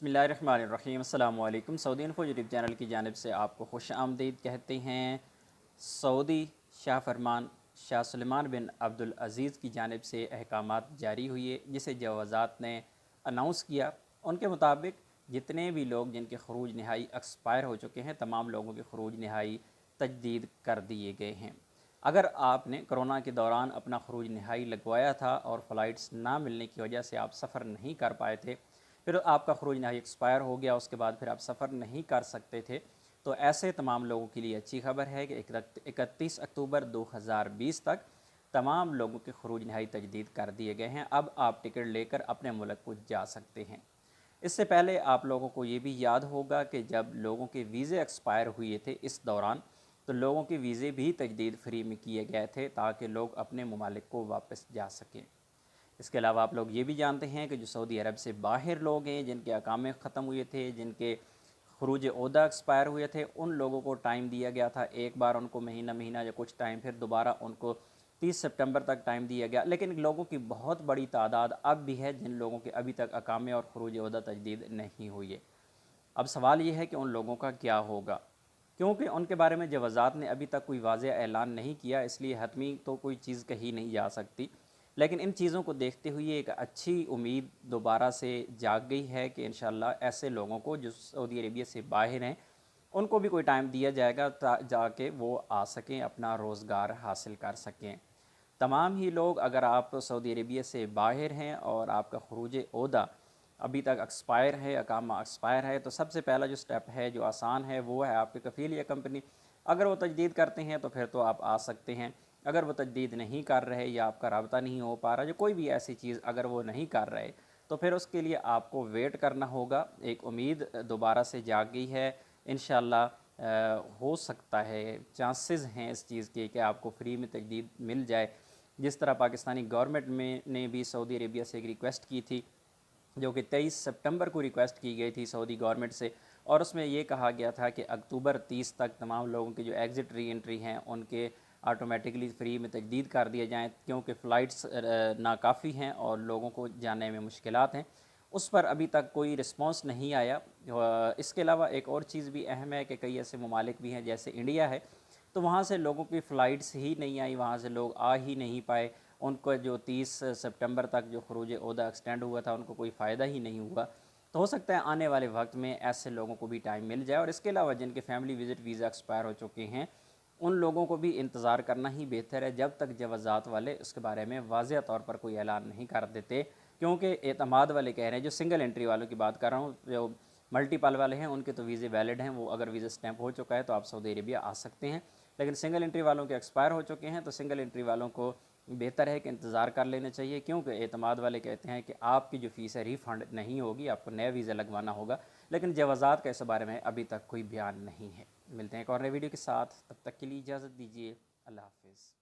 बिस्मिल्लाहिर्रहमानिर्रहीम। अस्सलाम वालेकुम। सऊदी इन्फो यूट्यूब चैनल की जानिब से आपको खुश आमदीद कहते हैं। सऊदी शाह फरमान शाह सलमान बिन अब्दुल अज़ीज़ की जानिब से अहकामात जारी हुए, जिसे जवाज़ात ने अनाउंस किया। उनके मुताबिक जितने भी लोग जिनके खरूज नहाई एक्सपायर हो चुके हैं, तमाम लोगों के खरूज नहाई तजदीद कर दिए गए हैं। अगर आपने कोरोना के दौरान अपना खरूज नहाई लगवाया था और फ़्लाइट्स ना मिलने की वजह से आप सफ़र नहीं कर पाए थे, फिर आपका खरूज नहाई एक्सपायर हो गया, उसके बाद फिर आप सफ़र नहीं कर सकते थे, तो ऐसे तमाम लोगों के लिए अच्छी खबर है कि 31 अक्टूबर 2020 तक तमाम लोगों के खरूज नहाई तजदीद कर दिए गए हैं। अब आप टिकट लेकर अपने मुल्क को जा सकते हैं। इससे पहले आप लोगों को ये भी याद होगा कि जब लोगों के वीज़े एक्सपायर हुए थे इस दौरान, तो लोगों के वीज़े भी तजदीद फ्री में किए गए थे ताकि लोग अपने ममालिक को वापस जा सकें। इसके अलावा आप लोग ये भी जानते हैं कि जो सऊदी अरब से बाहर लोग हैं, जिनके अकामे ख़त्म हुए थे, जिनके खरूज ओहदा एक्सपायर हुए थे, उन लोगों को टाइम दिया गया था। एक बार उनको महीना या कुछ टाइम, फिर दोबारा उनको 30 सितंबर तक टाइम दिया गया। लेकिन लोगों की बहुत बड़ी तादाद अब भी है जिन लोगों के अभी तक अकामे और खरूज ओहदा तजदीद नहीं हुई है। अब सवाल ये है कि उन लोगों का क्या होगा, क्योंकि उनके बारे में जवाज़ात ने अभी तक कोई वाज़ेह ऐलान नहीं किया, इसलिए हतमी तो कोई चीज़ कही नहीं जा सकती। लेकिन इन चीज़ों को देखते हुए एक अच्छी उम्मीद दोबारा से जाग गई है कि इंशाअल्लाह ऐसे लोगों को जो सऊदी अरेबिया से बाहर हैं, उनको भी कोई टाइम दिया जाएगा जाके वो आ सकें, अपना रोज़गार हासिल कर सकें। तमाम ही लोग, अगर आप सऊदी अरेबिया से बाहर हैं और आपका खरूज ओहदा अभी तक एक्सपायर है, अकामा एक्सपायर है, तो सबसे पहला जो स्टेप है, जो आसान है, वो है आपकी कफ़ील या कंपनी। अगर वो तजदीद करते हैं तो फिर तो आप आ सकते हैं। अगर वो तजदीद नहीं कर रहे या आपका रब्ता नहीं हो पा रहा, जो कोई भी ऐसी चीज़ अगर वो नहीं कर रहे, तो फिर उसके लिए आपको वेट करना होगा। एक उम्मीद दोबारा से जाग गई है। इंशाअल्लाह हो सकता है, चांसेस हैं इस चीज़ के कि आपको फ्री में तजदीद मिल जाए। जिस तरह पाकिस्तानी गवर्नमेंट में ने भी सऊदी अरेबिया से एक रिक्वेस्ट की थी, जो कि 23 सितंबर को रिक्वेस्ट की गई थी सऊदी गवर्नमेंट से, और उसमें ये कहा गया था कि अक्टूबर 30 तक तमाम लोगों के जो एग्ज़िट री एंट्री हैं उनके ऑटोमेटिकली फ्री में तजदीद कर दिए जाएँ, क्योंकि फ़्लाइट्स नाकाफ़ी हैं और लोगों को जाने में मुश्किलात हैं। उस पर अभी तक कोई रिस्पॉन्स नहीं आया। इसके अलावा एक और चीज़ भी अहम है कि कई ऐसे ममालिक भी हैं जैसे इंडिया है, तो वहाँ से लोगों की फ़्लाइट्स ही नहीं आई, वहाँ से लोग आ ही नहीं पाए। उनको जो 30 सितंबर तक जो खरूज ओहदा एक्सटेंड हुआ था, उनको कोई फ़ायदा ही नहीं हुआ। तो हो सकता है आने वाले वक्त में ऐसे लोगों को भी टाइम मिल जाए। और इसके अलावा जिनके फैमिली विज़िट वीज़ा एक्सपायर हो चुके हैं, उन लोगों को भी इंतज़ार करना ही बेहतर है जब तक जवाज़ात वाले उसके बारे में वाज़ेह तौर पर कोई ऐलान नहीं कर देते। क्योंकि एतमाद वाले कह रहे हैं, जो सिंगल एंट्री वालों की बात कर रहा हूँ, जो मल्टीपल वाले हैं उनके तो वीज़े वैलिड हैं, वो अगर वीज़ा स्टैंप हो चुका है तो आप सऊदी अरेबिया आ सकते हैं। लेकिन सिंगल एंट्री वालों के एक्सपायर हो चुके हैं, तो सिंगल एंट्री वालों को बेहतर है कि इंतज़ार कर लेना चाहिए। क्योंकि एतमाद वाले कहते हैं कि आपकी जो फ़ीस है रिफ़ंड नहीं होगी, आपको नया वीज़ा लगवाना होगा। लेकिन जवाज़ात का इस बारे में अभी तक कोई बयान नहीं है। मिलते हैं एक और नए वीडियो के साथ, तब तक के लिए इजाज़त दीजिए। अल्लाह हाफ़िज़।